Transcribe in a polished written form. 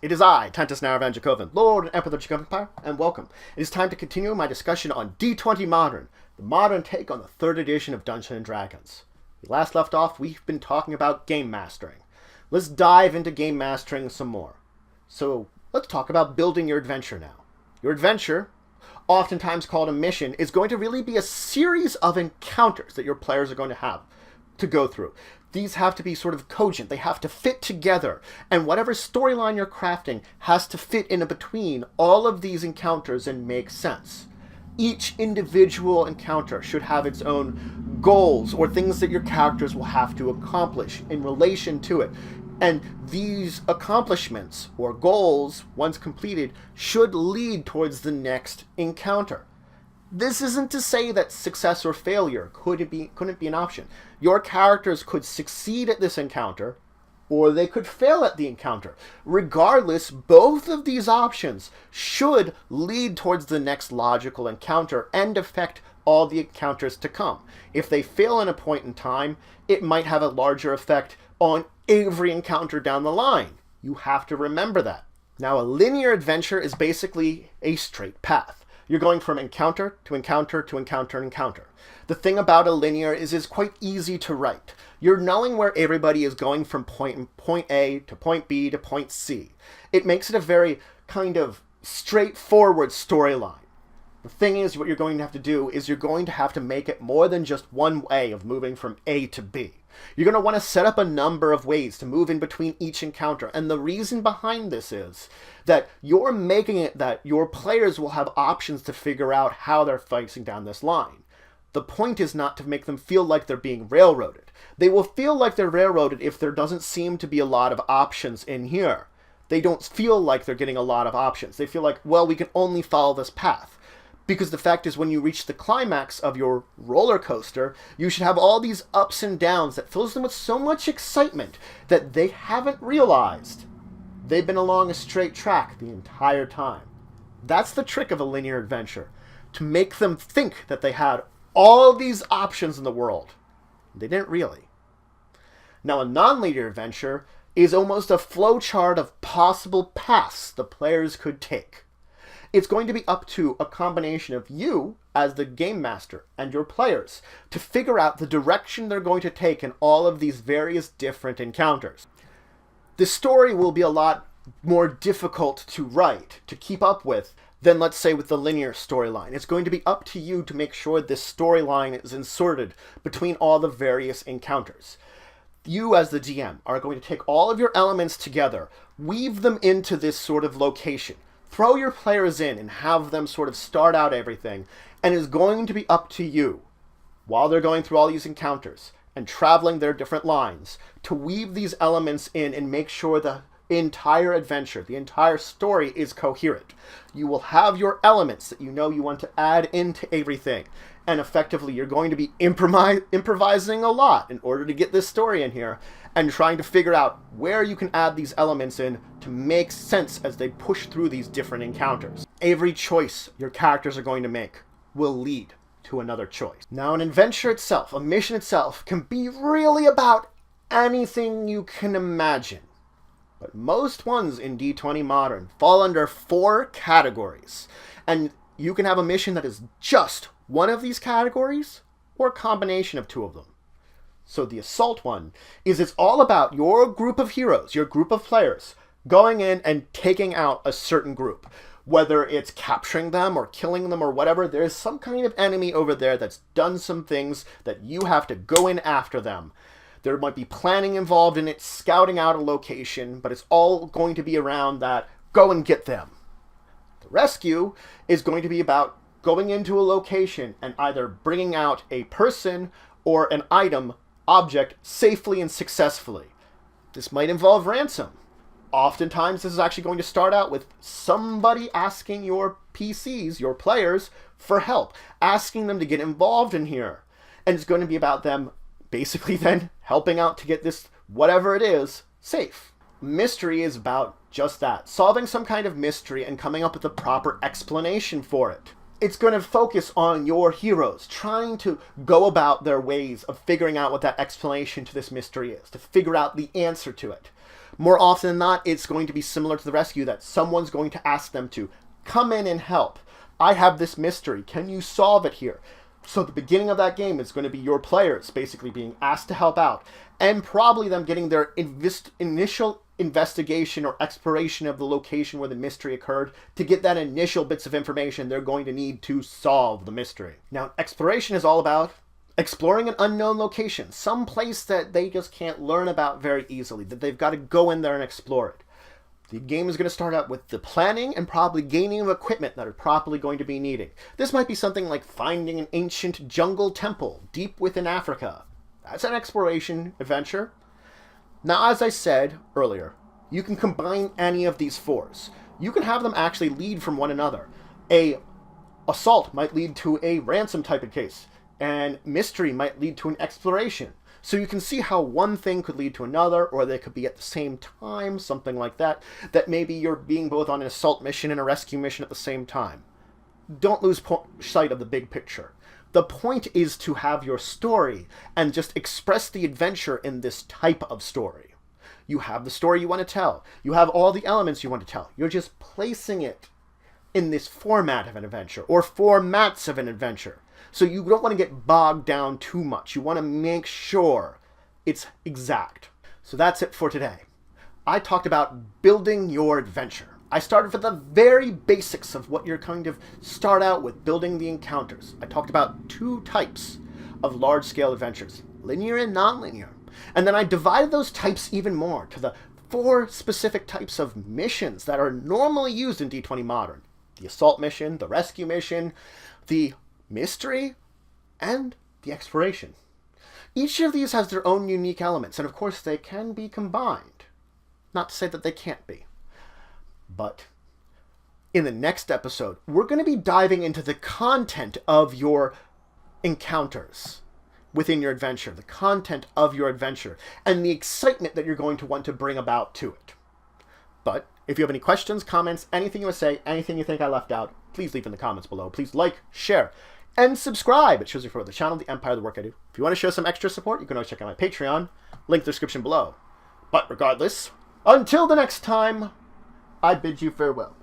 Greetings, it is I, Nonlinear Adventure, Dracovin, Lord and Emperor of the Dracovin Empire, and welcome. It is time to continue my discussion on D20 Modern, the modern take on the 3rd edition of Dungeons & Dragons. We last left off, we've been talking about game mastering. Let's dive into game mastering some more. So, let's talk about building your adventure now. Your adventure, oftentimes called a mission, is going to really be a series of encounters that your players are going to have to go through. These have to be sort of cogent. They have to fit together. And whatever storyline you're crafting has to fit in between all of these encounters and make sense. Each individual encounter should have its own goals or things that your characters will have to accomplish in relation to it. And these accomplishments or goals, once completed, should lead towards the next encounter. This isn't to say that success or failure couldn't be an option. Your characters could succeed at this encounter, or they could fail at the encounter. Regardless, both of these options should lead towards the next logical encounter and affect all the encounters to come. If they fail in a point in time, it might have a larger effect on every encounter down the line. You have to remember that. Now, a linear adventure is basically a straight path. You're going from encounter to encounter to encounter and encounter. The thing about a linear is it's quite easy to write. You're knowing where everybody is going from point A to point B to point C. It makes it a very kind of straightforward storyline. The thing is, what you're going to have to do is you're going to have to make it more than just one way of moving from A to B. You're going to want to set up a number of ways to move in between each encounter. And the reason behind this is that you're making it that your players will have options to figure out how they're facing down this line. The point is not to make them feel like they're being railroaded. They will feel like they're railroaded if there doesn't seem to be a lot of options in here. They don't feel like they're getting a lot of options. They feel like, well, we can only follow this path. Because the fact is, when you reach the climax of your roller coaster, you should have all these ups and downs that fills them with so much excitement that they haven't realized they've been along a straight track the entire time. That's the trick of a linear adventure, to make them think that they had all these options in the world. They didn't really. Now, a nonlinear adventure is almost a flowchart of possible paths the players could take. It's going to be up to a combination of you, as the game master, and your players, to figure out the direction they're going to take in all of these various different encounters. The story will be a lot more difficult to write, to keep up with, than, let's say, with the linear storyline. It's going to be up to you to make sure this storyline is inserted between all the various encounters. You, as the DM, are going to take all of your elements together, weave them into this sort of location. Throw your players in and have them sort of start out everything, and it's going to be up to you, while they're going through all these encounters and traveling their different lines, to weave these elements in and make sure the entire adventure, the entire story is coherent. You will have your elements that you know you want to add into everything, and effectively you're going to be improvising a lot in order to get this story in here, and trying to figure out where you can add these elements in to make sense as they push through these different encounters. Every choice your characters are going to make will lead to another choice. Now, an adventure itself, a mission itself, can be really about anything you can imagine. But most ones in D20 Modern fall under 4 categories. And you can have a mission that is just one of these categories, or a combination of 2 of them. So the assault one is it's all about your group of heroes, your group of players, going in and taking out a certain group. Whether it's capturing them or killing them or whatever, there's some kind of enemy over there that's done some things that you have to go in after them. There might be planning involved in it, scouting out a location, but it's all going to be around that, go and get them. The rescue is going to be about going into a location and either bringing out a person or an item, object, safely and successfully. This might involve ransom. Oftentimes, this is actually going to start out with somebody asking your PCs, your players, for help, asking them to get involved in here. And it's going to be about them basically then helping out to get this, whatever it is, safe. Mystery is about just that, solving some kind of mystery and coming up with a proper explanation for it. It's going to focus on your heroes, trying to go about their ways of figuring out what that explanation to this mystery is, to figure out the answer to it. More often than not, it's going to be similar to the rescue, that someone's going to ask them to come in and help. I have this mystery. Can you solve it here? So the beginning of that game is going to be your players basically being asked to help out, and probably them getting their initial investigation or exploration of the location where the mystery occurred to get that initial bits of information they're going to need to solve the mystery. Now, exploration is all about exploring an unknown location, some place that they just can't learn about very easily, that they've got to go in there and explore it. The game is going to start out with the planning and probably gaining of equipment that are probably going to be needed. This might be something like finding an ancient jungle temple deep within Africa. That's an exploration adventure. Now, as I said earlier, you can combine any of these fours. You can have them actually lead from one another. A assault might lead to a ransom type of case, and mystery might lead to an exploration. So you can see how one thing could lead to another, or they could be at the same time, something like that, that maybe you're being both on an assault mission and a rescue mission at the same time. Don't lose sight of the big picture. The point is to have your story and just express the adventure in this type of story. You have the story you want to tell. You have all the elements you want to tell. You're just placing it in this format of an adventure, or formats of an adventure. So you don't want to get bogged down too much. You want to make sure it's exact. So that's it for today. I talked about building your adventure. I started with the very basics of what you're kind of start out with, building the encounters. I talked about 2 types of large-scale adventures, linear and nonlinear. And then I divided those types even more to the 4 specific types of missions that are normally used in D20 Modern. The assault mission, the rescue mission, the mystery, and the exploration. Each of these has their own unique elements, and of course they can be combined. Not to say that they can't be. But in the next episode, we're going to be diving into the content of your encounters within your adventure, the content of your adventure, and the excitement that you're going to want to bring about to it. But if you have any questions, comments, anything you want to say, anything you think I left out, please leave in the comments below. Please like, share, and subscribe. It shows you for the channel, the empire, the work I do. If you want to show some extra support, you can always check out my Patreon. Link in the description below. But regardless, until the next time, I bid you farewell.